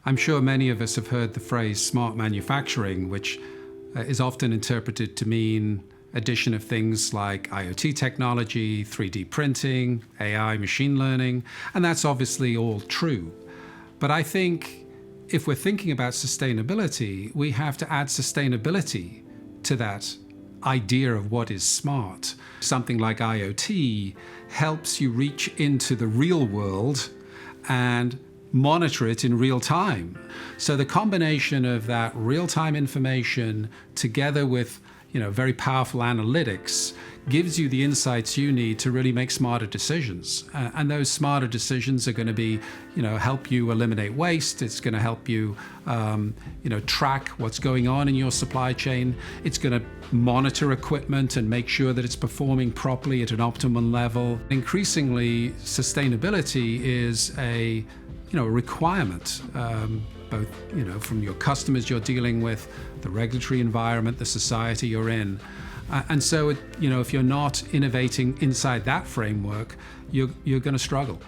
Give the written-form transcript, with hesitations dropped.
I'm sure many of us have heard the phrase smart manufacturing, which is often interpreted to mean addition of things like IoT technology, 3D printing, AI, machine learning, and that's obviously all true. But I think if we're thinking about sustainability, we have to add sustainability to that idea of what is smart. Something like IoT helps you reach into the real world and monitor it in real time. So the combination of that real-time information together with very powerful analytics gives you the insights you need to really make smarter decisions. And those smarter decisions are going to be, help you eliminate waste. It's going to help you, track what's going on in your supply chain. It's going to monitor equipment and make sure that it's performing properly at an optimum level. Increasingly, sustainability is a requirement, both from your customers you're dealing with, the regulatory environment, the society you're in. And so, if you're not innovating inside that framework, you're going to struggle.